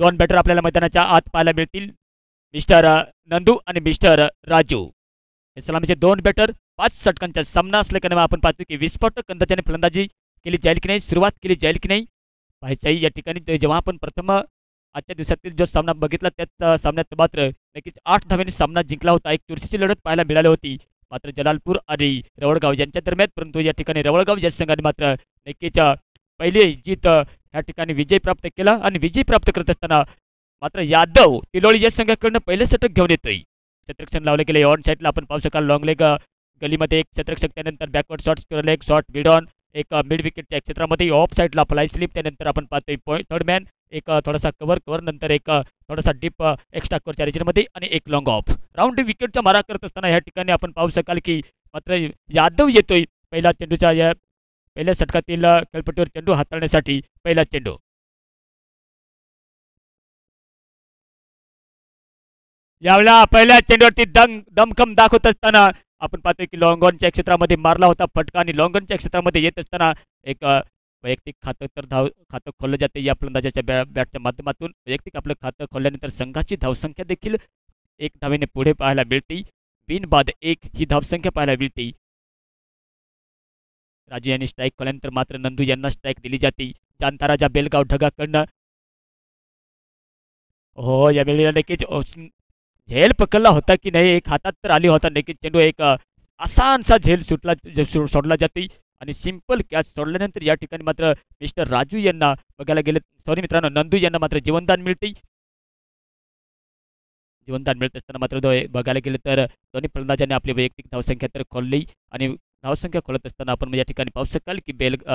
दोन बॅटर आपल्याला मैदानाच्या आत पाहायला मिळतील, मिस्टर नंदू आणि मिस्टर राजू. हे सलामीचे दोन बॅटर. 5 षटकांचा सामना असल्याने आपण पाहतो की विस्फोटक अंदाजाने फलंदाजी केली जाईल की नाही, सुरुवात केली जाईल की नाही पाहायचं या ठिकाणी. जेव्हा आपण प्रथम आजच्या दिवसातील जो सामना बघितला त्यात सामन्यात मात्र नक्कीच 8 धावांनी सामना जिंकला होता. एक चुरशीची लढत पाहायला मिळाली होती मात्र जलालपूर आणि रवळगाव यांच्या दरम्यान. परंतु या ठिकाणी रवळगाव या संघाने मात्र नक्कीच पहिली जीत या ठिकाणी विजय प्राप्त केला आणि विजय प्राप्त करत असताना मात्र यादव तिलोळी या संघाकडनं पहिलं षटक घेऊन येतोय. क्षेत्ररक्षण लावले गेले ऑन साईडला आपण पाहू शकाल. लॉंग लेग गलीमध्ये एक क्षेत्ररक्षक, त्यानंतर backward shot leg shot mid on, एक मिड विकेटच्या क्षेत्रामध्ये ऑफ साईडला फ्लाय स्लिप, त्यानंतर आपण पाहतोय पॉईंट थर्ड मॅन, एक थोडासा कव्हर नंतर एक थोडासा डीप एक्स्ट्रा कव्हरच्या रिजनमध्ये आणि एक लॉंग ऑफ. राऊंड विकेटचा मारा करत असताना या ठिकाणी आपण पाहू शकाल की मात्र यादव येतोय पहिला चेंडूच्या या पहिल्या षटकातील खेळपट्टीवर चेंडू हाताळण्यासाठी. पहिला चेंडू यावेळेला पहिल्या चेंडूवरती दमखम दाखवत असताना आपण पाहतोय की लॉंगॉनच्या क्षेत्रामध्ये मारला होता फटका आणि लॉंगॉनच्या क्षेत्रामध्ये येत असताना एक वैयक्तिक खातं तर खातं खोललं जाते या फलंदाजाच्या बॅटच्या माध्यमातून. वैयक्तिक आपलं खातं खोलल्यानंतर संघाची धावसंख्या देखील 1 धावेने पुढे पाहायला मिळते. बिनबाद 1 ही धावसंख्या पाहायला मिळते. राजू यांनी स्ट्राईक खोल्यानंतर मात्र नंदू यांना स्ट्राईक दिली जाते जांताराजा बेलगाव ढगाकडनं. हो यावेळी नक्कीच झेल पकडला होता की नाही, एक हातात तर आली होता नक्कीच चेंडू. एक आसानसा झेल सोडला जाते आणि सिंपल कॅच सोडल्यानंतर या ठिकाणी मात्र मिस्टर राजू यांना बघायला गेले, सॉरी मित्रांनो, नंदू यांना मात्र जीवनदान मिळते. जीवनदान मिळत असताना मात्र बघायला गेलं तर दोन्ही फलंदाजांनी आपली वैयक्तिक धावसंख्या तर खोलली आणि धावसंख्या खोलत असताना आपण या ठिकाणी पाहू शकाल की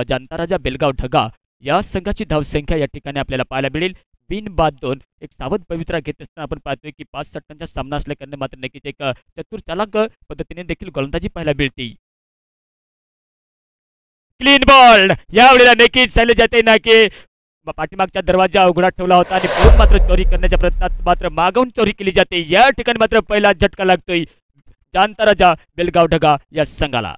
जांताराजा बेलगाव ढगा या संघाची धावसंख्या या ठिकाणी आपल्याला पाहायला मिळेल बिनबाद 2. एक सावध पवित्रा घेत असताना आपण पाहतोय की 5 षटकांचा सामना असल्याकारणे मात्र नक्कीच एक चतुर चालाक पद्धतीने देखील गोलंदाजी पाहायला मिळते. क्लीन बॉल यावेळेला नक्कीच सांगितले जाते ना की पाठीमागचा दरवाजा उघडा ठेवला होता आणि पुढून मात्र चोरी करण्याच्या प्रयत्नात मात्र मागून चोरी केली जाते. या ठिकाणी मात्र पहिला झटका लागतोय जांताराजा बेलगाव ढगा या संघाला.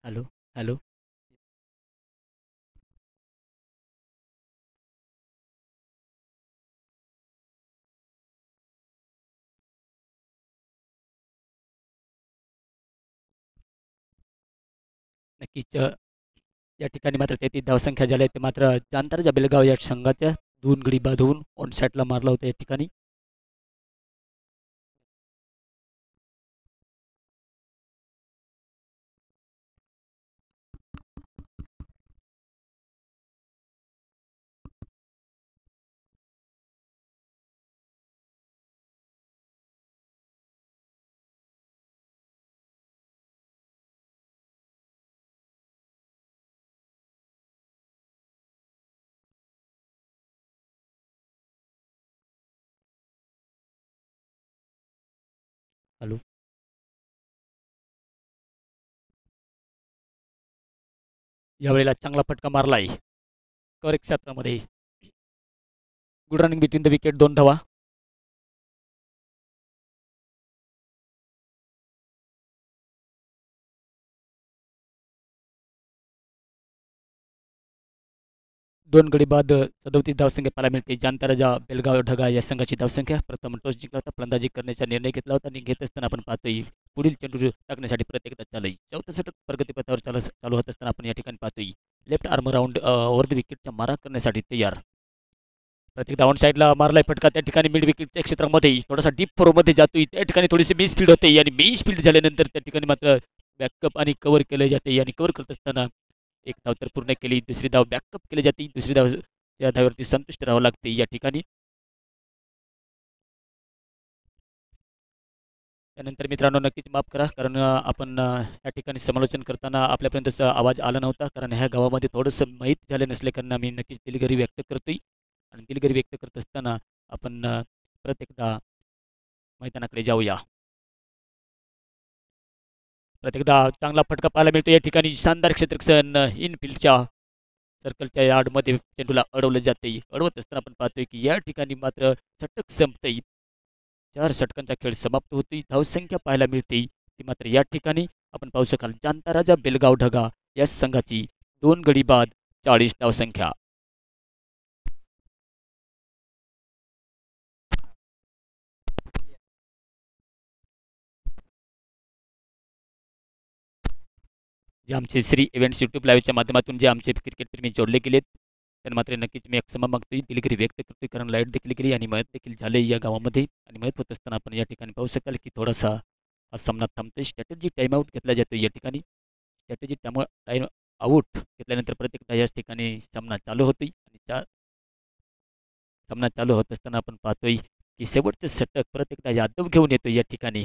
Hello hello. नक्कीच या ठिकाणी मात्र 33 धावसंख्या झाल्या ते मात्र जांताराच्या बेलगाव या संघाच्या 2 गडी बाद होऊन ऑन साईडला मारला होता या ठिकाणी. हॅलो. यावेळेला चांगला फटका मारलाय कव्हर क्षेत्रामध्ये. Good running between the wicket, 2 धावा. दोन गडी बाद 37 धावसंख्या पाहायला मिळते. जांताराजा बेलगाव ढगा या संघाची धावसंख्या. प्रथम टॉस जिंकला होता, फलंदाजी करण्याचा निर्णय घेतला होता आणि घेत असताना आपण पाहतोय पुढील चेंडू टाकण्यासाठी प्रत्येकदा चालू. चौथं षटक प्रगतीपथावर चालू होत असताना आपण या ठिकाणी पाहतोय left arm round over the विकेटच्या मारा करण्यासाठी तयार. प्रत्येक डाऊन साईडला मारलाय फटका त्या ठिकाणी मिड विकेटच्या क्षेत्रामध्ये थोडासा डीप फोरमध्ये जातोय. त्या ठिकाणी थोडीशी मिस स्पीड होते आणि मिस स्पीड झाल्यानंतर त्या ठिकाणी मात्र बॅकअप आणि कव्हर केले जाते आणि कव्हर करत असताना एक धाव तर पूर्ण केली, दुसरी धाव बॅकअप केली जाते, दुसरी धाव या धावेवरती संतुष्ट राहावं लागते या ठिकाणी. त्यानंतर मित्रांनो नक्कीच माफ करा कारण आपण या ठिकाणी समालोचन करताना आपल्यापर्यंत आवाज आला नव्हता कारण ह्या गावामध्ये थोडंसं माहीत झालं नसले कारण आम्ही नक्कीच दिलगिरी व्यक्त करतोय आणि दिलगिरी व्यक्त करत असताना आपण परत एकदा मैदानाकडे जाऊया. प्रत्येकदा चांगला फटका पाहायला मिळतो या ठिकाणी. शानदार क्षेत्ररक्षण इनफिल्डच्या सर्कलच्या यार्डमध्ये चेंडूला अडवलं जाते. अडवत असताना आपण पाहतोय की या ठिकाणी मात्र षटक संपतंय. 4 षटकांचा खेळ समाप्त होतोय. धावसंख्या पाहायला मिळते ती मात्र या ठिकाणी आपण पाहू शकाल जांताराजा बेलगाव ढगा या संघाची 2 गडी बाद 40 धावसंख्या. जे आमचे श्री इव्हेंट्स यूट्यूब लाईव्हच्या माध्यमातून जे आमचे क्रिकेट प्रेमी जोडले गेलेत त्यांना मात्र नक्कीच मी एक क्षमा मागतोय, दिलगिरी व्यक्त करतोय कारण लाईट देखील गेली आणि मयत देखील झाले या गावामध्ये आणि मयत होत असताना आपण या ठिकाणी पाहू शकाल की थोडासा हा सामना थांबतोय. स्ट्रॅटेजी टाईमआउट घेतला जातो या ठिकाणी. स्ट्रॅटेजी टाईम आऊट घेतल्यानंतर प्रत्येकदा याच ठिकाणी सामना चालू होतोय आणि सामना चालू होत असताना आपण पाहतोय की शेवटचं षटक प्रत्येकदा यादव घेऊन येतो या ठिकाणी.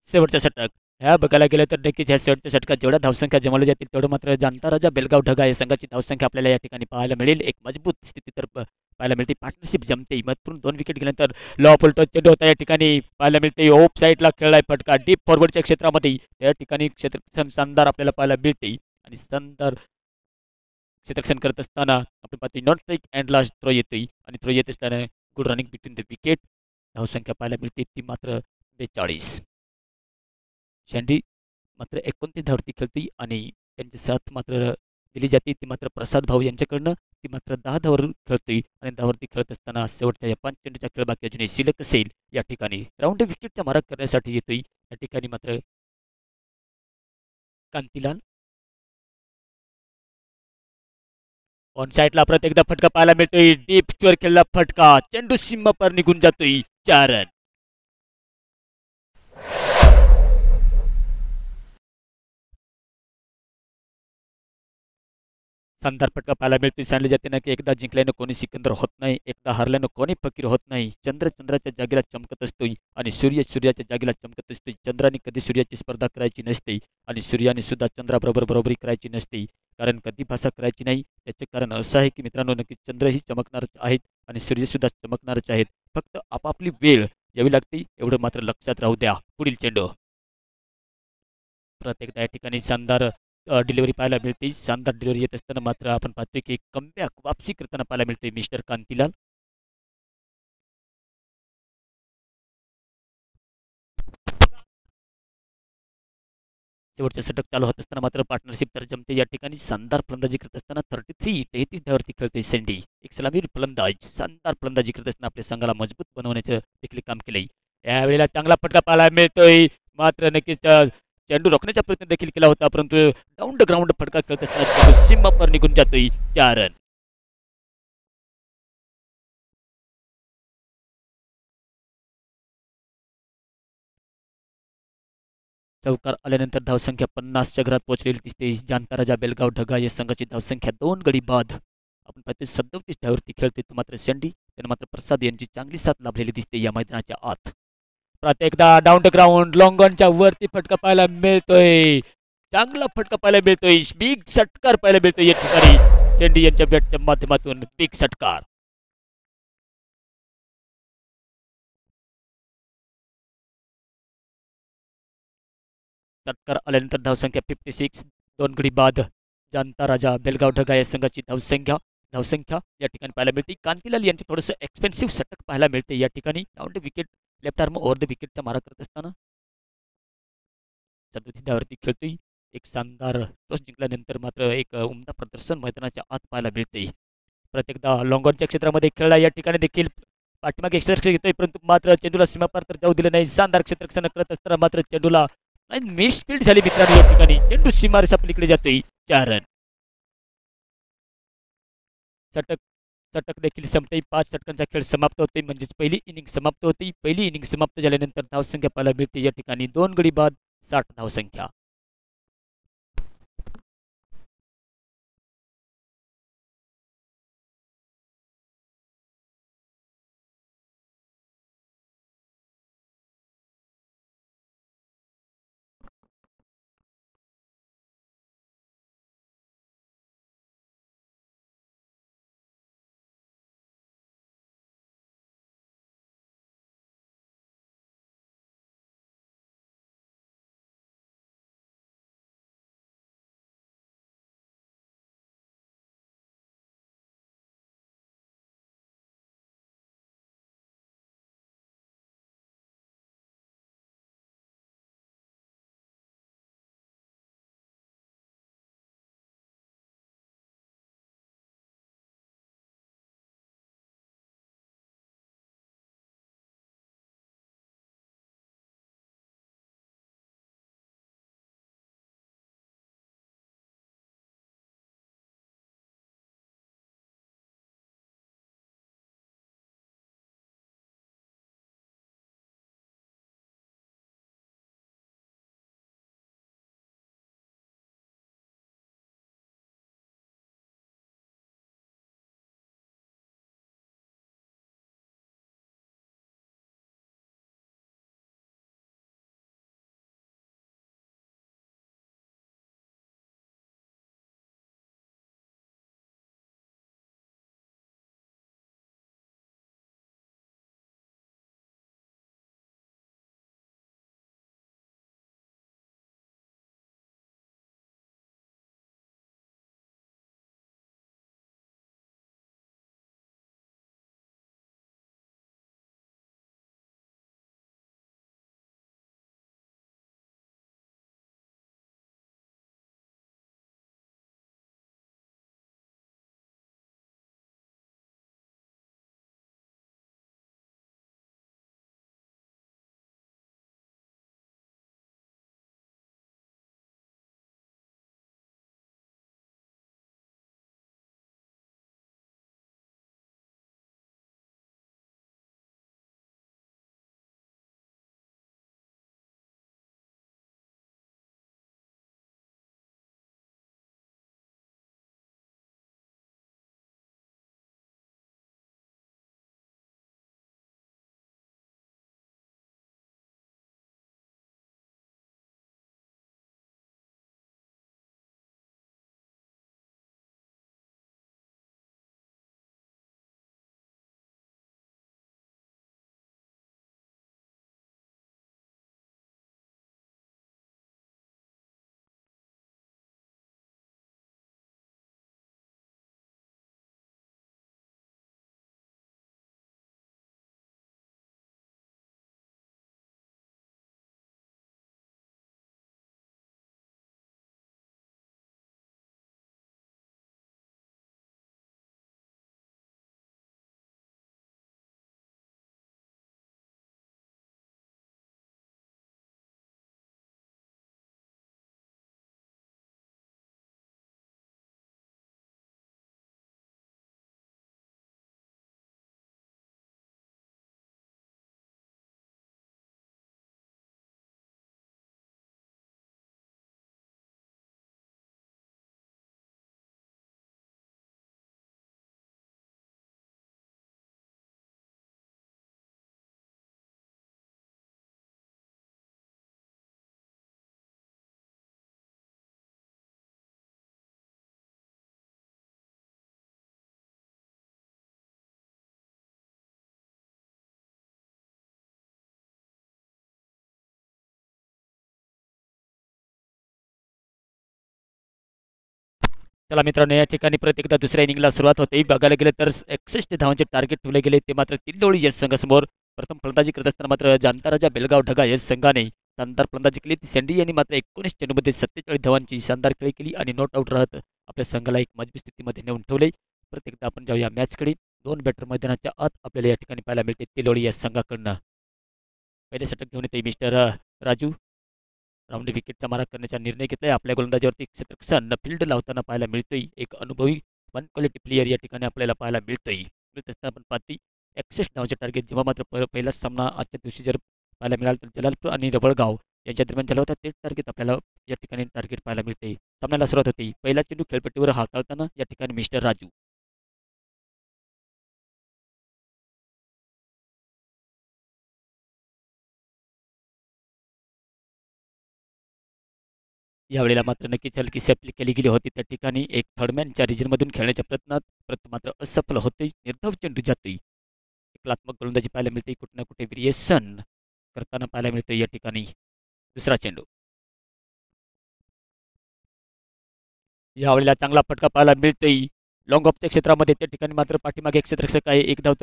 शेवटचा षटक ह्या बघायला गेलं तर नक्कीच ह्या शेवटच्या षटकात जेवढ्या धावसंख्या जमवल्या जातील तेवढं मात्र जांताराजा बेलगाव ढगा या संघाची धावसंख्या आपल्याला या ठिकाणी पाहायला मिळेल. एक मजबूत स्थिती तर पाहायला मिळते. पार्टनरशिप जमते. महत्वपूर्ण 2 विकेट गेल्यानंतर लॉ फुलटो चेंडू होता या ठिकाणी पाहायला मिळते. ऑफ साईडला खेळलाय फटका डीप फॉरवर्डच्या क्षेत्रामध्ये त्या ठिकाणी क्षेत्ररक्षण शानदार आपल्याला पाहायला मिळते आणि शानदार क्षेत्ररक्षण करत असताना आपण पाहतोय not strike and last throw येतोय आणि थ्रो येत असताना good running between the wicket. धावसंख्या पाहायला मिळते ती मात्र 42. शँडी मात्र 29 धावती खेळतोय आणि त्यांची साथ मात्र दिली जाते ती मात्र प्रसाद भाऊ यांच्याकडनं. ती मात्र 10 धावर खेळतोय आणि 10वरती खेळत असताना शेवटच्या या 5 चेंडूचा खेळ बाकी अजूनही शिल्लक असेल या ठिकाणी राऊंड विकेटच्या मारा करण्यासाठी येतोय या ठिकाणी मात्र कांतीलाल. ऑन साईडला परत एकदा फटका पाहायला मिळतोय. डीप वर खेळला फटका चेंडू सीमा पर निघून जातोय. 4 रन. शानदार फटका पाहायला मिळतोय. सांगले जाते ना की एकदा जिंकल्यानं कोणी सिकंदर होत नाही, एकदा हरल्यानं कोणी फकीर होत नाही. चंद्र चंद्राच्या जागेला चमकत असतोय आणि सूर्य सूर्याच्या जागेला चमकत असतोय. चंद्राने कधी सूर्याची स्पर्धा करायची नसते आणि सूर्याने सुद्धा चंद्राबरोबर बरोबरी करायची नसते कारण कधी भाषा करायची नाही. त्याचे कारण असं आहे की मित्रांनो नक्कीच चंद्रही चमकणारच आहेत आणि सूर्यसुद्धा चमकणारच आहेत. फक्त आपापली वेळ यावी लागते एवढं मात्र लक्षात राहू द्या. पुढील चेंडू प्रत्येकदा या ठिकाणी शानदार डिलिव्हरी पाहायला मिळते. शानदार डिलिव्हरी येत असताना मात्र आपण पाहतोय की कमबॅक वापसी करताना पाहायला मिळते मिस्टर कांतीलाल. शेवटचे षटक चालू होत असताना मात्र पार्टनरशिप तर जमते. या ठिकाणी शानदार फलंदाजी करत असताना 33 धावांवरती खेळतोय सँडी. एक सलामीर फलंदाज शानदार फलंदाजी करत असताना आपल्या संघाला मजबूत बनवण्याचं देखील काम केलंय. यावेळेला चांगला फटका पाहायला मिळतोय. मात्र नक्कीच चेंडू रोखण्याचा प्रयत्न देखील केला होता, परंतु डाऊन द ग्राउंड फटका खेळत असताना चेंडू सीमापर निघून जातोय. 4 रन. चौकार आल्यानंतर धावसंख्या 50च्या घरात पोहोचलेली दिसते. जांताराजा बेलगाव ढगा या संघाची धावसंख्या 2 गडी बाद. आपण पाहतोय 37 धावांवरती खेळतोय तो मात्र सँडी. त्यानं मात्र प्रसाद यांची चांगली साथ लाभलेली दिसते या मैदानाच्या आत. प्रत्येकदा डाऊन द ग्राउंड लॉंगॉनच्या वरती फटका पाहायला मिळतोय. चांगला फटका पाहायला मिळतोय. बिग षटकार पाहायला मिळतोय या ठिकाणी सँडी यांच्या बॅटच्या माध्यमातून बिग षटकार. षटकार आल्यानंतर धावसंख्या 56. 2 गडी बाद. जांता राजा बेलगाव ढगा या संघाची धावसंख्या या ठिकाणी पाहायला मिळते. कांतीलाल यांचे थोडंसं एक्सपेन्सिव्ह षटक पाहायला मिळते या ठिकाणी. Down the wicket left arm over the विकेटचा मारा करत असताना 37 धावांवरती खेळतोय. एक शानदार टॉस जिंकल्यानंतर मात्र एक उमदा प्रदर्शन मैदानाच्या आत पाहायला मिळते. प्रत्येकदा लॉंगॉनच्या क्षेत्रामध्ये खेळला या ठिकाणी देखील पाठीमागे क्षेत्ररक्षक येतोय, परंतु मात्र चेंडूला सीमापार तर जाऊ दिलं नाही. शानदार क्षेत्ररक्षण करत असताना मात्र चेंडूला मिस फील्ड झाली मित्रांनो या ठिकाणी. चेंडू सीमारेषा पलीकडे जातोय. 4 रन. षटक षटक देखील संपते. 5 षटकांचा खेळ समाप्त होते, म्हणजेच पहिली इनिंग समाप्त होते. पहिली इनिंग समाप्त झाल्यानंतर धावसंख्या पाहायला मिळते या ठिकाणी 2 गडी बाद 60 धावसंख्या. चला मित्रांनो, या ठिकाणी परत एकदा दुसऱ्या इनिंगला सुरुवात होते. बघायला गेलं तर 61 धावांचे टार्गेट ठेवले गेले, ते मात्र तिल्लोळी या संघासमोर. प्रथम फलंदाजी करत असताना मात्र जांताराजा बेलगाव ढगा या संघाने शानदार फलंदाजी केली. सेंडी यांनी मात्र 19 चेंडूमध्ये 47 धावांची शानदार खेळी केली आणि नॉट आउट राहत आपल्या संघाला एक मजबूत स्थितीमध्ये नेऊन ठेवले. परत एकदा आपण जाऊया मॅचकडे. 2 बॅटर मैदानाच्या आत आपल्याला या ठिकाणी पाहायला मिळते तिलोळी या संघाकडनं. पहिले षटक घेऊन येते मिस्टर राजू. राऊंड विकेटचा मारा करण्याचा निर्णय घेतलाय. आपल्या गोलंदाजीवरती क्षेत्ररक्षण फील्ड लावताना पाहायला मिळतोय. एक अनुभवी वन क्वालिटी प्लेयर या ठिकाणी आपल्याला पाहायला मिळतोय. मिळत असताना आपण पाहतोय 61 धावांचे टार्गेट. जेव्हा मात्र पहिलाच सामना आजच्या दिवशी जर पाहायला मिळाला तर जलालपूर आणि रबळगाव यांच्या दरम्यान झाला होता, तेच टार्गेट आपल्याला या ठिकाणी टार्गेट पाहायला मिळते. सामन्याला सुरुवात होती. पहिला चेंडू खेळपट्टीवर हाताळताना या ठिकाणी मिस्टर राजू. यावेळेला मात्र नक्कीच हलकीशी अपील केली गेली होती. त्या ठिकाणी एक थर्डमॅनच्या रिजनमधून खेळण्याच्या प्रयत्नात परंतु मात्र असफल होते. निर्धाव चेंडू जातोय. कलात्मक गोलंदाजी पाहायला मिळते. कुठे ना कुठे व्हेरिएशन करताना पाहायला मिळतं या ठिकाणी. दुसरा चेंडू. यावेळेला चांगला फटका पाहायला मिळतोय लॉंग ऑफच्या क्षेत्रामध्ये. त्या ठिकाणी मात्र पाठीमागे एक क्षेत्ररक्षक आहे. एक धाव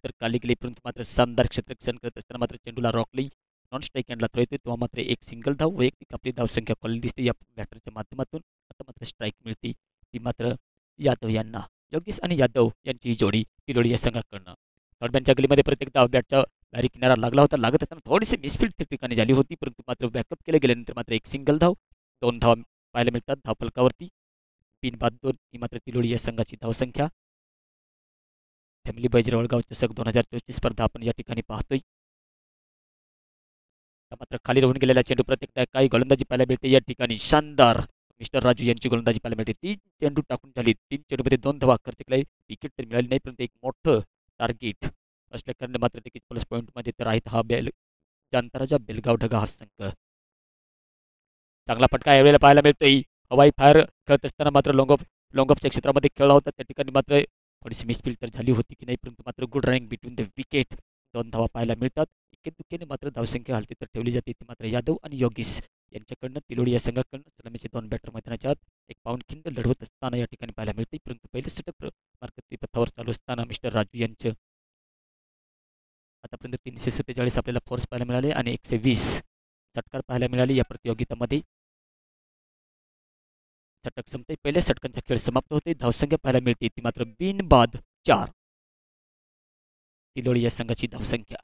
तर काढली गेली, परंतु मात्र शानदार क्षेत्ररक्षण करत असताना मात्र चेंडूला रॉकली नॉन स्ट्राईक हँडला थ्रो येतोय. तेव्हा मात्र एक सिंगल धाव वैयक्तिक आपली धावसंख्या कॉल दिसते या बॅटरच्या माध्यमातून. आता मात्र स्ट्राईक मिळते, ती मात्र यादव यांना. योगेश आणि यादव यांची ही जोडी तिलोडी या संघाकडनं. थर्डमॅनच्या गलीमध्ये प्रत्येक धाव बॅटच्या बाहेरी किनारा लागला होता. लागत असताना थोडीशी मिसफील्ड त्या ठिकाणी झाली होती, परंतु मात्र बॅकअप केलं गेल्यानंतर मात्र एक सिंगल धाव, 2 धावा पाहायला मिळतात धावफलकावरती. 3 बाद 2 ही मात्र तिलोडी या संघाची धावसंख्या. फॅमिली बैजरवळगाव चषक 2024 स्पर्धा आपण या ठिकाणी पाहतोय. मात्र खाली राहून गेलेला चेंडू प्रत्येक काही गोलंदाजी पाहायला मिळते या ठिकाणी. शानदार मिस्टर राजू यांची गोलंदाजी पाहायला मिळते. 3 चेंडू टाकून झाली. 3 चेंडूमध्ये 2 धावा खर्च केलाय. विकेट तर मिळाली नाही, परंतु एक मोठं टार्गेट असल्या कारणे मात्र नक्कीच प्लस पॉईंटमध्ये तर आहेत हा जांताराजा बेलगाव ढगा हा संघ. चांगला फटका यावेळेला पाहायला मिळतोय. हवाई फायर खेळत असताना मात्र लॉंग ऑफच्या क्षेत्रामध्ये खेळला होता. त्या ठिकाणी मात्र थोडीशी मिसफील्ड तर झाली होती की नाही, परंतु मात्र good running between the wicket. 2 धावा पाहायला मिळतात. दुःखेने मात्र धावसंख्या हलती तर ठेवली जाते. ती मात्र यादव आणि योगेश यांच्याकडनं तिलोडी या संघाकडनं सलामीचे 2 बॅटर मैदानाच्या आत एक पाऊंड खिंड लढवत असताना या ठिकाणी पाहायला मिळते. परंतु पहिले षटक मार्कती पथावर चालू असताना मिस्टर राजू यांचं आतापर्यंत 347 आपल्याला फोर्स पाहायला मिळाले आणि 120 षटकार पाहायला मिळाले या प्रतियोगितामध्ये. षटक संपते. पहिल्या षटकांचा खेळ समाप्त होते. धावसंख्या पाहायला मिळते ती मात्र बिनबाद 4 तिलोडी या संघाची धावसंख्या.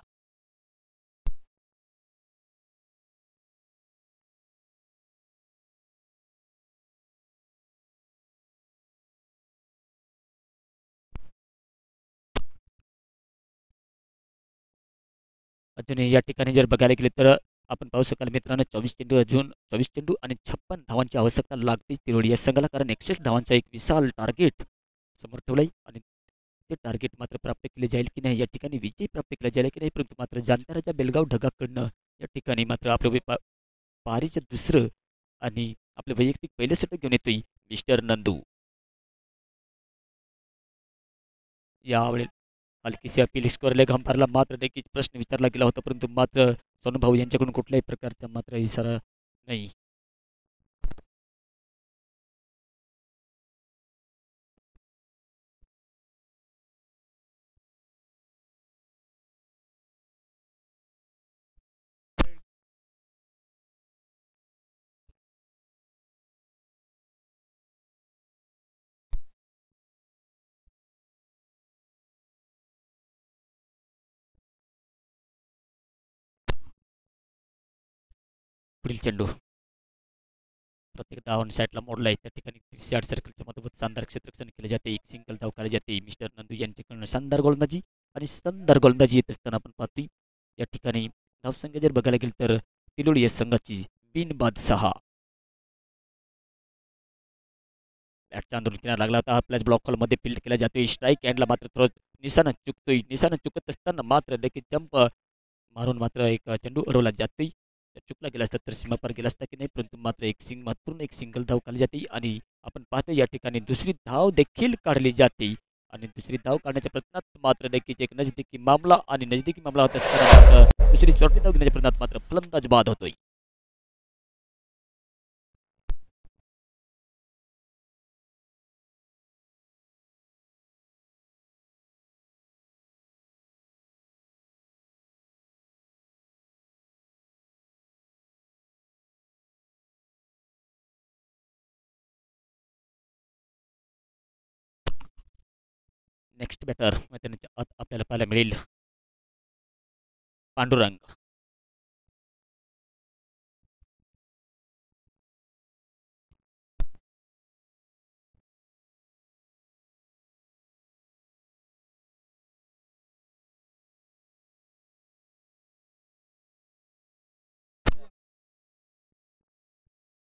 अजूनही या ठिकाणी जर बघायला गेले तर आपण पाहू शकाल मित्रांनो, 24 चेंडू आणि 56 धावांची आवश्यकता लागते तिलोडी या संघाला. कारण 61 धावांचा एक विशाल टार्गेट समोर ठेवलाय आणि ते टार्गेट मात्र प्राप्त केले जाईल की नाही, या ठिकाणी विजय प्राप्त केला जाईल की नाही, परंतु मात्र जांताराच्या बेलगाव ढगाकडनं या ठिकाणी मात्र आपलं पारीचं दुसरं आणि आपलं वैयक्तिक पहिलं षटक घेऊन येतोय मिस्टर नंदू. यावेळेला हलकीशी अपील स्कोअरला गंभारला मात्र नक्कीच प्रश्न विचारला गेला होता, परंतु मात्र सोनूभाऊ यांच्याकडून कुठल्याही प्रकारचा मात्र इशारा नाही. पुढील चेंडू प्रत्येक धावन साईडला मोडला आहे. त्या ठिकाणी 30 सर्कलच्या मधोमध शानदार क्षेत्ररक्षण केले जाते. एक सिंगल धाव काढली जाते. मिस्टर नंदू यांच्याकडून शानदार गोलंदाजी आणि शानदार गोलंदाजी येत असताना आपण पाहतोय या ठिकाणी धावसंख्या जर बघायला गेलं तर तिलोडी या संघाची बिनबाद 6. बॅटचा आंदोलन किनारा लागला होता. आपल्याच ब्लॉक हॉलमध्ये फील्ड केला जातोय. स्ट्राईक हँडला मात्र थ्रो निशाणा चुकतोय. निशाणा चुकत असताना मात्र लगेच जंप मारून मात्र एक चेंडू अडवला जातोय. चुकला गेला असता तर सीमापार गेला असता की नाही, परंतु मात्र महत्वपूर्ण एक सिंगल धाव काढली जाते आणि आपण पाहतो या ठिकाणी दुसरी धाव देखील काढली जाते आणि दुसरी धाव काढण्याच्या प्रयत्नात मात्र नक्कीच एक नजदीकी मामला होत असताना दुसरी चौथी धाव घेण्याच्या प्रयत्नात मात्र फलंदाज बाद होतोय. नेक्स्ट बॅटर मैदानाच्या आत आपल्याला पाहायला मिळेल पांडुरंग.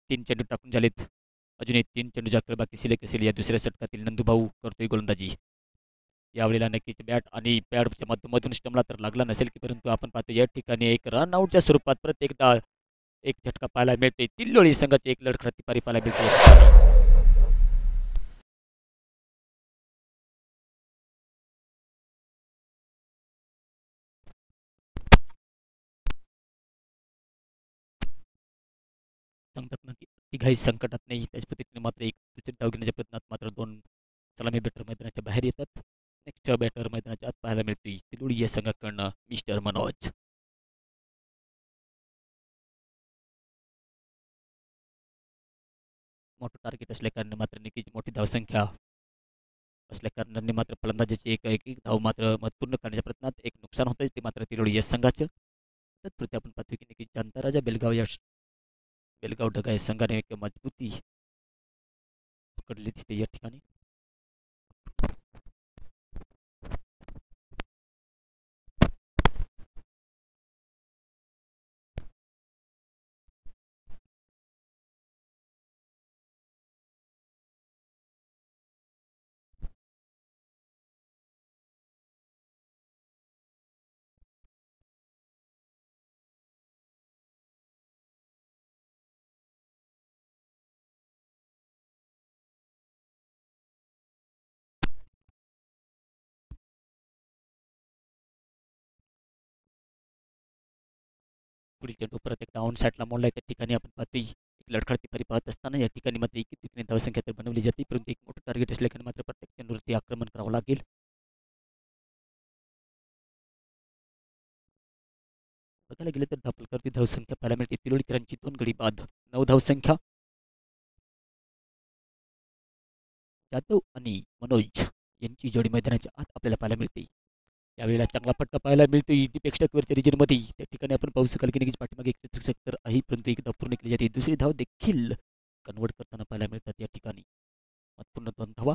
तीन चेंडू टाकून झालेत. अजून एक 3 चेंडूचा खेळ बाकी सिलेक्ट असेल. या दुसऱ्या षटकातील नंदूभाऊ करतोय गोलंदाजी. यावेळेला नक्कीच बॅट आणि पॅडच्या माध्यमातून स्टंपला तर लागला नसेल की, परंतु आपण पाहतो या ठिकाणी एक रन आउटच्या स्वरूपात परत एकदा एक झटका पाहायला मिळते. तिल्लोळी संघाची एक लढखडाती पारी पाहायला मिळते. सांगतात ना की तिघाही संकटात नाही, त्याच पद्धतीने मात्र एक दुसरी धाव घेण्याच्या प्रयत्नात मात्र 2 सलामी बॅटर मैदानाच्या बाहेर येतात. नेक्स्ट बॅटर मैदानाच्या आत पाहायला मिळतोय तिलोडी या संघाकडनं मिस्टर मनोज. मोठं टार्गेट असल्या कारणाने मात्र नक्कीच मोठी धावसंख्या असल्या कारणाने मात्र फलंदाजाची एक धाव मात्र पूर्ण करण्याच्या प्रयत्नात एक नुकसान होतं ते मात्र तिलोडी या संघाचं. तत्पुरते आपण पाहतो की नक्कीच जनता बेलगाव ढगा या संघाने एक मजबूती पकडली तिथे या ठिकाणी. पुढील चेंडू परत एकदा ऑन साईडला मोडलाय. त्या ठिकाणी आपण पाहतोय एक लढखडती पारी पाहत असताना या ठिकाणी मात्र एक ठिकाणी धावसंख्या तर बनवली जाते, परंतु एक मोठं टार्गेट असल्याने मात्र प्रत्येक चेंडूवरती आक्रमण करावं लागेल. बघायला गेलं तर धापलकरती धावसंख्या पाहायला मिळते. तिलोडीकरांची 2 गडी बाद 9 धावसंख्या. जाधव आणि मनोज यांची जोडी मैदानाच्या आत आपल्याला पाहायला मिळते. यावेळेला चांगला फटका पाहायला मिळतो डिपेक्स्टकवरच्या रिजनमध्ये. त्या ठिकाणी आपण पाहू शकाल की नक्कीच पाठीमागे एक क्षेत्ररक्षक तर आहे, परंतु एक धाव पूर्ण केली जाते. दुसरी धाव देखील कन्वर्ट करताना पाहायला मिळतात या ठिकाणी. पूर्ण 2 धावा.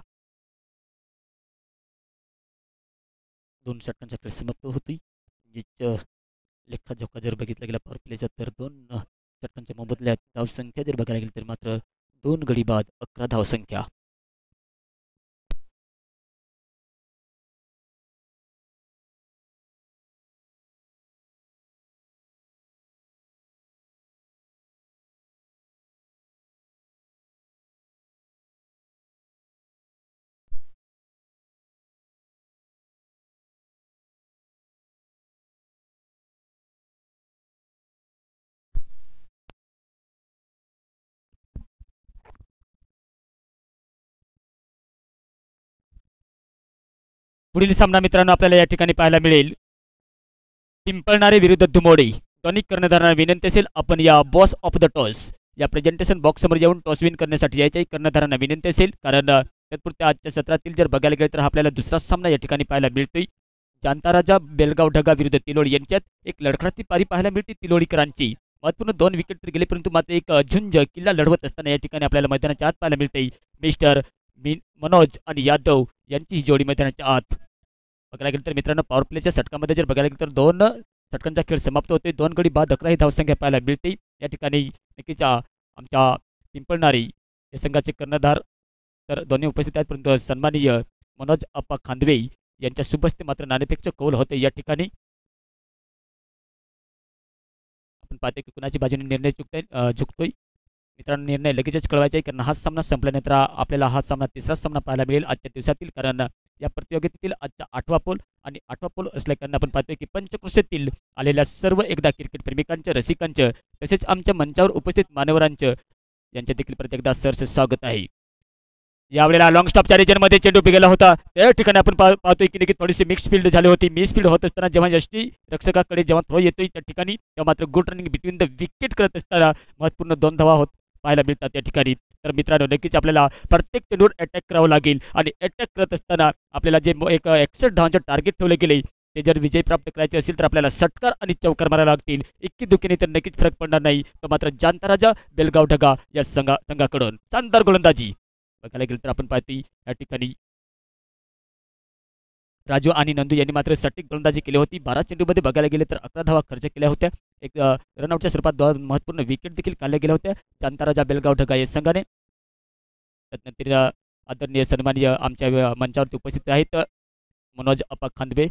2 षटकांचा खेळ समाप्त होतोय. लेखाजोखा जर बघितला गेला पॉवर प्लेचा तर 2 षटकांच्या मोबदल्यात धावसंख्या जर बघायला गेली तर मात्र 2 गडी बाद 11 धावसंख्या. पुढील सामना मित्रांनो आपल्याला या ठिकाणी पाहायला मिळेल पिंपळणारे विरुद्ध धुमोडे. दोन्ही कर्णधारांना विनंती असेल आपण या बॉस ऑफ द टॉस या प्रेझेंटेशन बॉक्स समोर येऊन टॉस विन करण्यासाठी यायच्याही कर्णधारांना विनंती असेल, कारण तत्पुरते आजच्या सत्रातील जर बघायला गेलं तर आपल्याला दुसरा सामना या ठिकाणी पाहायला मिळतोय. जांताराजा बेलगाव ढगा विरुद्ध तिलोडी यांच्यात एक लढखडाती पारी पाहायला मिळते. तिलोडीकरांची महत्वपूर्ण 2 विकेट तर गेले, परंतु मात्र एक झुंज किल्ला लढवत असताना या ठिकाणी आपल्याला मैदानाच्या आत पाहायला मिळते. मिस्टर मनोज आणि यादव यांची ही जोडी मैदानाच्या आत बघायला गेलं तर मित्रांनो पॉवर प्लेच्या षटकामध्ये जर बघायला गेलं तर 2 षटकांचा खेळ समाप्त होते. 2 गडी बाद 11 ही धावसंख्या पाहायला मिळते. या ठिकाणी नक्कीच आमच्या पिंपळणारी या संघाचे कर्णधार तर दोन्ही उपस्थित आहेत, परंतु सन्माननीय मनोज अप्पा खांदवे यांच्या शुभस्ते मात्र नाणेफेकचं कौल होते. या ठिकाणी आपण पाहतो की कुणाची बाजूने निर्णय झुकतोय. मित्रांनो निर्णय लगेचच कळवायचा आहे, कारण हा सामना संपल्यानंतर आपल्याला हा सामना तिसरा सामना पाहायला मिळेल आजच्या दिवसातील, कारण या प्रतियोगितेतील आजचा 8वा पोल आणि 8वा पोल असल्याकारणे आपण पाहतोय की पंचकृषीतील आलेल्या सर्व एकदा क्रिकेट प्रेमिकांचं रसिकांचं तसेच आमच्या मंचावर उपस्थित मान्यवरांचं यांचे देखील परत एकदा सरस स्वागत आहे. यावेळेला लॉंग स्टॉपच्या रिजनमध्ये चेंडू गेला होता. त्या ठिकाणी आपण पाहतोय की नक्की थोडीशी मिक्स फील्ड झाली होती. मिक्स फील्ड होत असताना जेव्हा यष्टी रक्षकाकडे जेव्हा थ्रो येतोय त्या ठिकाणी तेव्हा मात्र good running between the wicket करत असताना महत्वपूर्ण 2 धावा पाहायला मिळतात. या ठिकाणी तर मित्रांनो नक्कीच आपल्याला प्रत्येक चेंडूवर अटॅक करावं लागेल आणि अटॅक करत असताना आपल्याला जे एक 61 धावांचे टार्गेट ठेवले गेले ते जर विजय प्राप्त करायचे असेल तर आपल्याला षटकार आणि चौकार मारायला लागतील. इतकी दुखीने तर नक्कीच फरक पडणार नाही. तो मात्र जांताराजा बेलगाव ढगा या संघाकडून शानदार गोलंदाजी बघायला गेलं तर आपण पाहतो या ठिकाणी राजू आणि नंदू यांनी मात्र सटीक गोलंदाजी केली होती. 12 चेंडूमध्ये बघायला गेले तर 11 धावा खर्च केल्या होत्या. एक रनआउटच्या स्वरूपात 2 महत्त्वपूर्ण विकेट देखील काढल्या गेल्या होत्या जांताराजा बेलगाव ढगा या संघाने. त्यानंतर आदरणीय सन्माननीय आमच्या मंचावरती उपस्थित आहेत मनोज अप्पा खांदवे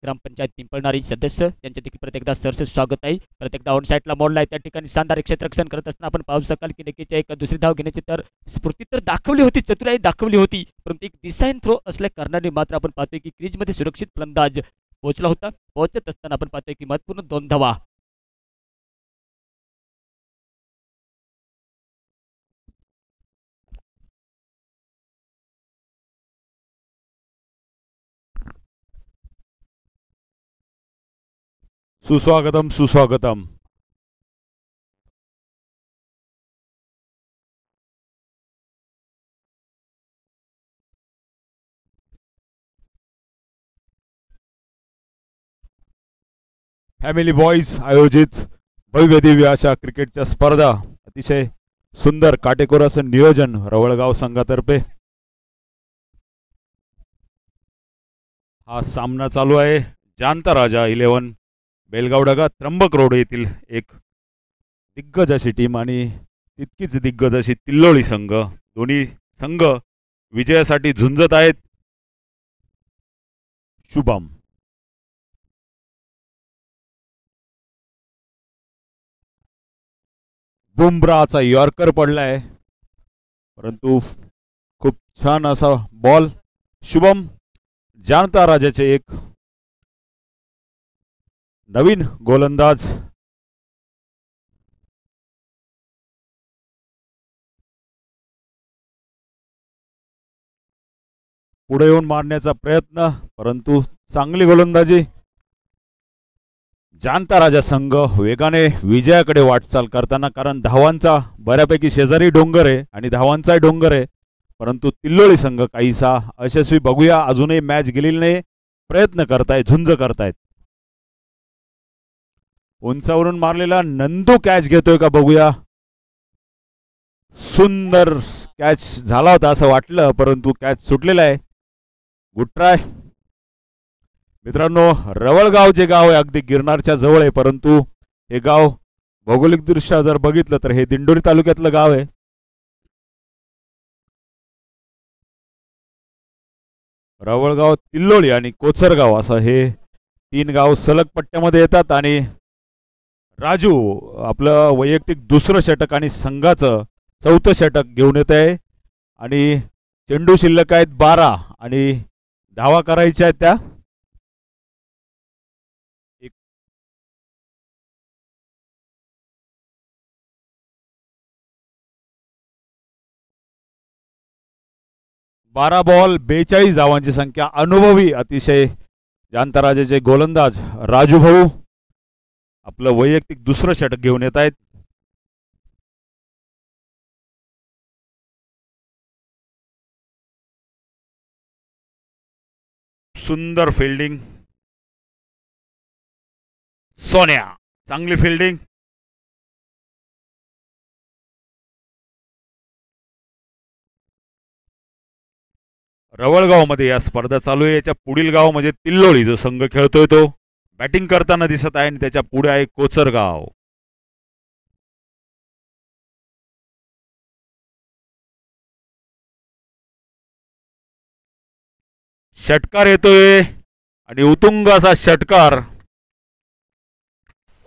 ग्रामपंचायत पिंपळणारी सदस्य त्यांचे देखील परत एकदा सरसे स्वागत आहे. परत एकदा ऑन साईडला मोडला आहे त्या ठिकाणी शानदार क्षेत्ररक्षण करत असताना आपण पाहू शकाल की नक्कीच एक दुसरी धाव घेण्याची तर स्फूर्ती तर दाखवली होती, चतुराई दाखवली होती, परंतु एक डिसाईन थ्रो असल्या कारणाने मात्र आपण पाहतोय की क्रीजमध्ये सुरक्षित फलंदाज पोहोचला होता. पोहोचत असताना आपण पाहतोय की महत्त्वपूर्ण 2 धावा सुस्वागतम सुस्वागतम. फॅमिली बॉईज आयोजित भव्य दिव्य अशा क्रिकेटच्या स्पर्धा अतिशय सुंदर काटेकोर असं नियोजन रवळगाव संघातर्फे हा सामना चालू आहे. जांताराजा 11 बेलगाव ढगा त्र्यंबक रोड येथील एक दिग्गज अशी टीम आणि तितकीच दिग्गज अशी तिल्लोळी संघ. दोन्ही संघ विजयासाठी झुंजत आहेत. शुभम बुमराचा यॉर्कर पडलाय परंतु खूप छान असा बॉल. शुभम जांताराजाचे एक नवीन गोलंदाज पुढे येऊन मारण्याचा प्रयत्न परंतु चांगली गोलंदाजी. जांताराजा संघ वेगाने विजयाकडे वाटचाल करताना कारण धावांचा बऱ्यापैकी शेजारी डोंगर आहे आणि धावांचाही डोंगर आहे परंतु तिल्लोळी संघ काहीसा अयशस्वी. बघूया अजूनही मॅच गेलेली नाही, प्रयत्न करतायत, झुंज करतायत. उंचावरून मारलेला नंदू कॅच घेतोय का बघूया. सुंदर कॅच झाला होता असं वाटलं परंतु कॅच सुटलेला आहे. Good try. मित्रांनो रवळगाव जे गाव आहे अगदी गिरनारच्या जवळ आहे परंतु हे गाव भौगोलिक दृष्ट्या जर बघितलं तर हे दिंडोरी तालुक्यातलं गाव आहे. रवळगाव, तिल्लोळी आणि कोचरगाव असं हे 3 गाव सलग पट्ट्यामध्ये येतात आणि राजू आपलं वैयक्तिक दुसरं षटक आणि संघाचं 4थं षटक घेऊन येत आहे आणि चेंडू शिल्लक आहेत 12 आणि धावा करायच्या आहेत त्या 12 बॉल 42 धावांची संख्या. अनुभवी अतिशय जांताराजाचे गोलंदाज राजू भाऊ आपलं वैयक्तिक दुसरं षटक घेऊन येत आहेत. सुंदर फिल्डिंग सोन्या, चांगली फिल्डिंग. रवळगाव मध्ये या स्पर्धा चालू आहे. याच्या पुढील गाव म्हणजे तिल्लोळी जो संघ खेळतोय तो बॅटिंग करताना दिसत आहे आणि त्याच्या पुढे आहे कोचरगाव. षटकार येतोय आणि उतुंग असा षटकार.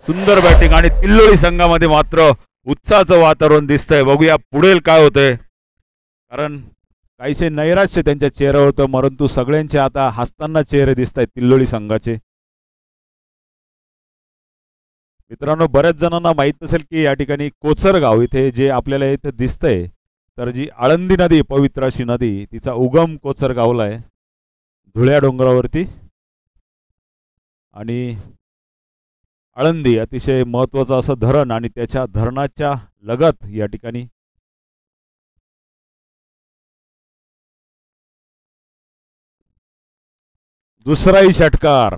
सुंदर बॅटिंग आणि तिल्लोळी संघामध्ये मात्र उत्साहाचं वातावरण दिसतंय. बघूया पुढे काय होतंय कारण काहीसे नैराश्य त्यांच्या चेहऱ्यावर होतं परंतु सगळ्यांचे आता हसताना चेहरे दिसत आहेत तिल्लोळी संघाचे. मित्रांनो बऱ्याच जणांना माहित नसेल की या ठिकाणी कोचरगाव इथे जे आपल्याला इथे दिसतंय तर जी आळंदी नदी, पवित्र अशी नदी, तिचा उगम कोचरगावला आहे धुळ्या डोंगरावरती. आणि आळंदी अतिशय महत्त्वाचं असं धरण आणि त्याच्या धरणाच्या लगत या ठिकाणी दुसराही षटकार.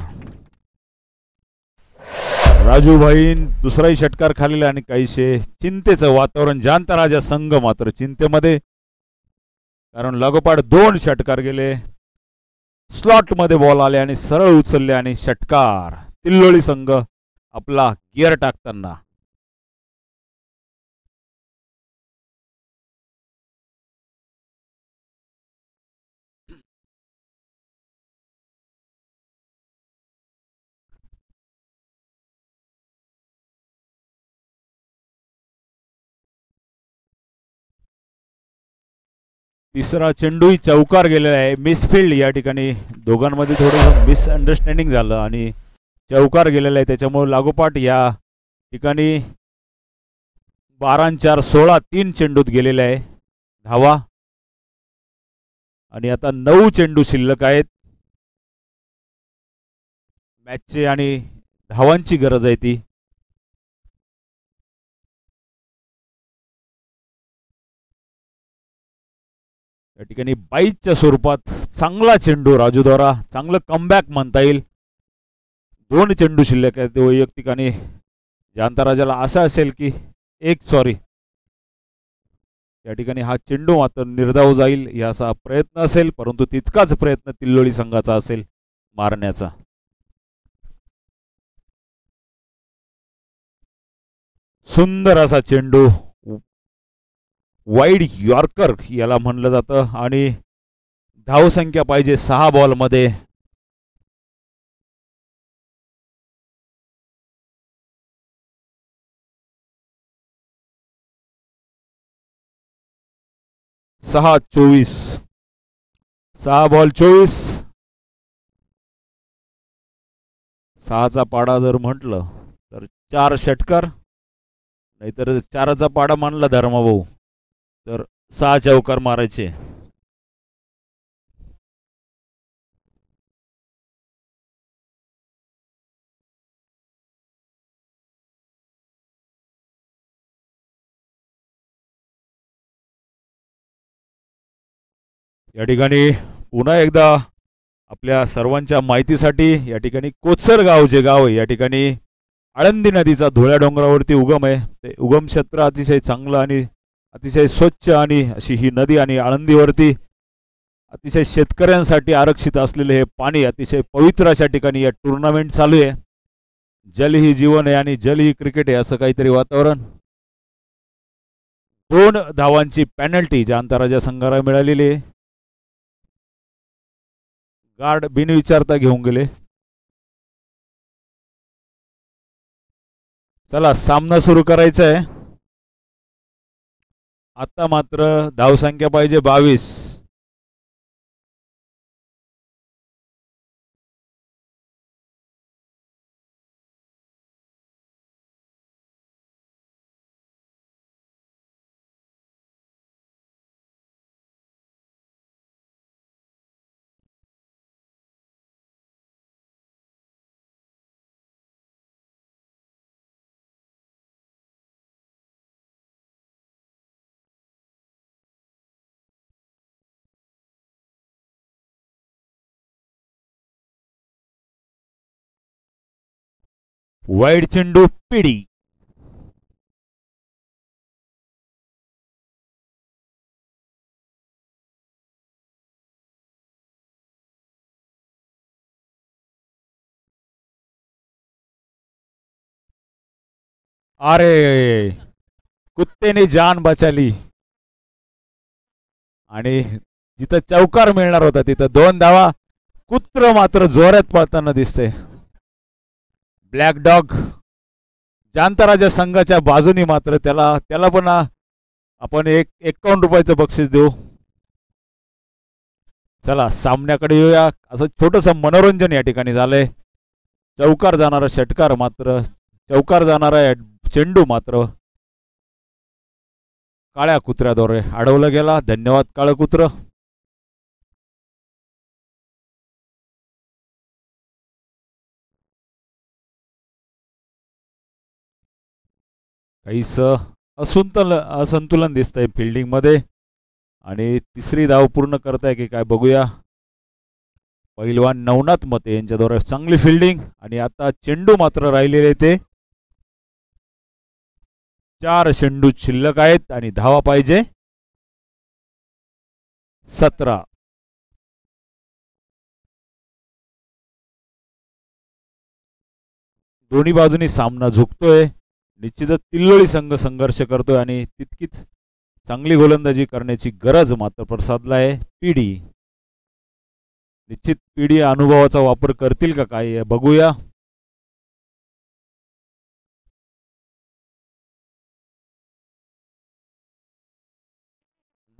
राजूभाई दुसराही षटकार खाल्लेला आणि काहीशे चिंतेचं वातावरण. जांतराजा संघ मात्र चिंतेमध्ये, कारण लागोपाठ 2 षटकार गेले. स्लॉट मध्ये बॉल आले आणि सरळ उचलले आणि षटकार. तिल्लोळी संघ आपला गिअर टाकताना. तिसरा चेंडूही चौकार गेलेला आहे. मिसफिल्ड या ठिकाणी दोघांमध्ये थोडंसं मिसअंडरस्टँडिंग झालं आणि चौकार गेलेला आहे. त्याच्यामुळे लागोपाठ या ठिकाणी 12 4 16 3 चेंडूत गेलेले आहे धावा. आणि आता 9 चेंडू शिल्लक आहेत मॅचचे आणि धावांची गरज आहे ती. या ठिकाणी 22च्या स्वरूपात चांगला चेंडू राजूद्वारा. चांगलं कमबॅक म्हणता येईल. 2 चेंडू शिल्लक आहेत वैयक्तिक आणि जांतराजाला आशा असेल की या ठिकाणी हा चेंडू मात्र निर्धाव जाईल याचा प्रयत्न असेल, परंतु तितकाच प्रयत्न तिल्लोळी संघाचा असेल मारण्याचा. सुंदर असा चेंडू, वाईड यॉर्कर याला म्हणलं जातं आणि धावसंख्या पाहिजे 6 बॉलमध्ये. सहा 24, 6 बॉल 24. 6चा पाडा जर म्हटलं तर 4 षटकार, नाहीतर 4चा पाडा मानला धर्माभाऊ तर 6 चौकार मारायचे. या ठिकाणी पुन्हा एकदा आपल्या सर्वांच्या माहितीसाठी या ठिकाणी कोचर गाव जे गाव आहे या ठिकाणी आळंदी नदीचा धुळ्या डोंगरावरती उगम आहे. ते उगम क्षेत्र अतिशय चांगलं आणि अतिशय स्वच्छ आणि अशी ही नदी आणि आळंदीवरती अतिशय शेतकऱ्यांसाठी आरक्षित असलेले हे पाणी अतिशय पवित्र अशा ठिकाणी या टुर्नामेंट चालू आहे. जल ही जीवन आहे आणि जल ही क्रिकेट आहे असं काहीतरी वातावरण. 2 धावांची पेनल्टी जांतराजा संघाला मिळालेली आहे. गार्ड बिनविचारता घेऊन गेले. चला सामना सुरू करायचा आहे. आता मात्र धावसंख्या पाहिजे 22. वाईड चेंडू पिढी. अरे कुत्तेने जान बचाली आणि जिथं चौकार मिळणार होता तिथं 2 धावा. कुत्र मात्र जोरात पळताना दिसते. ब्लॅक डॉग जांतराजा संघाच्या बाजूनी मात्र त्याला पण आपण 51 रुपयाचं बक्षीस देऊ. चला सामन्याकडे येऊया. असं छोटस मनोरंजन या ठिकाणी झालंय. चौकार जाणारा षटकार मात्र चौकार जाणारा चेंडू मात्र काळ्या कुत्र्याद्वारे अडवला गेला. धन्यवाद काळं कुत्र. काहीस असंतुलन दिसतंय फिल्डिंग मध्ये आणि तिसरी धाव पूर्ण करताय की काय बघूया. पैलवान नवनाथ मते यांच्याद्वारे चांगली फिल्डिंग. आणि आता चेंडू मात्र राहिलेले ते 4 चेंडू शिल्लक आहेत आणि धावा पाहिजे 17. दोन्ही बाजूनी सामना झुकतोय. निश्चितच तिल्लोळी संघ संघर्ष करतोय आणि तितकीच चांगली गोलंदाजी करण्याची गरज मात्र प्रसादला आहे. पीडी निश्चित पीडी अनुभवाचा वापर करतील का काय बघूया.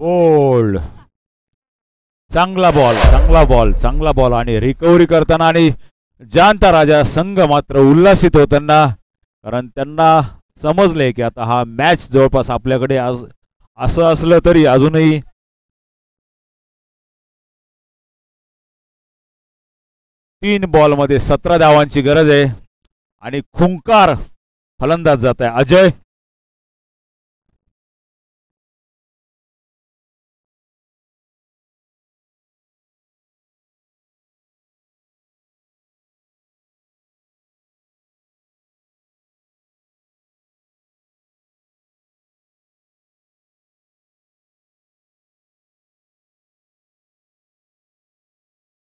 बोल्ड चांगला बॉल आणि रिकव्हरी करताना आणि जानता राजा संघ मात्र उल्हासित होताना, कारण त्यांना समजले की आता हा मॅच जवळपास आपल्याकडे आज असं असलं तरी अजूनही तीन बॉलमध्ये 17 धावांची गरज आहे. आणि खुंकार फलंदाज जात आहे अजय.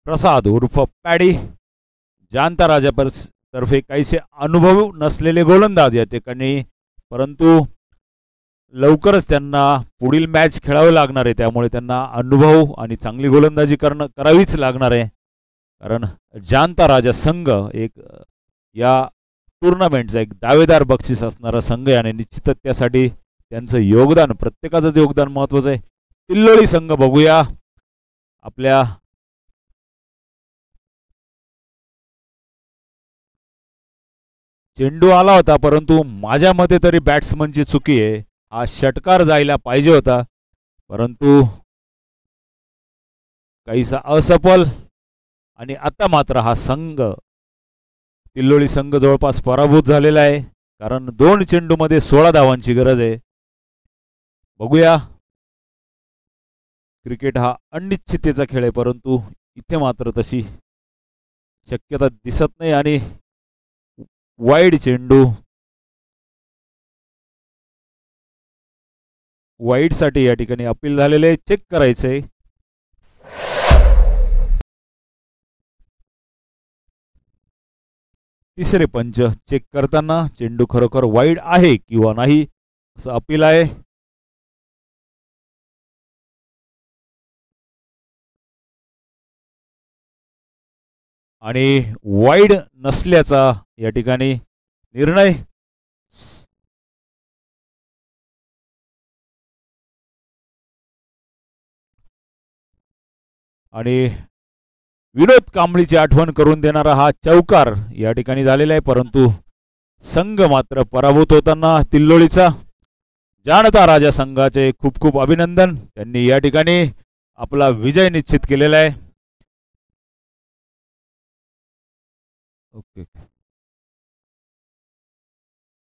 प्रसाद उर्फ पॅडी जानता राजा तर्फे काहीसे अनुभव नसलेले गोलंदाज या ठिकाणी, परंतु लवकरच त्यांना पुढील मॅच खेळावे लागणार आहे. त्यामुळे त्यांना अनुभव आणि चांगली गोलंदाजी करावीच लागणार आहे. कारण जानता राजा संघ एक या टुर्नामेंटचा एक दावेदार बक्षीस असणारा संघ आहे आणि निश्चितच त्यासाठी त्यांचं योगदान, प्रत्येकाचं योगदान महत्त्वाचं आहे. तिल्लोळी संघ बघूया. आपल्या चेंडू आला होता, परंतु माझ्या मते तरी बॅट्समनची चुकी आहे. हा षटकार जायला पाहिजे होता, परंतु काहीसा असफल. आणि आता मात्र हा संघ तिल्लोळी संघ जवळपास पराभूत झालेला आहे, कारण 2 चेंडूमध्ये 16 धावांची गरज आहे. बघूया. क्रिकेट हा अनिश्चिततेचा खेळ आहे, परंतु इथे मात्र तशी शक्यता दिसत नाही. आणि वाईड चेंडू, वाईडसाठी या ठिकाणी अपील झालेले, चेक करायचंय. तिसरे पंच चेक करताना चेंडू खरोखर वाईड आहे किंवा नाही असं अपील आहे. आणि वाईड नसल्याचा या ठिकाणी निर्णय. आणि विनोद कांबळीची आठवण करून देणारा हा चौकार या ठिकाणी झालेला आहे, परंतु संघ मात्र पराभूत होताना तिल्लोळीचा. जानता राजा संघाचे खूप खूप अभिनंदन. त्यांनी या ठिकाणी आपला विजय निश्चित केलेला आहे. ओके.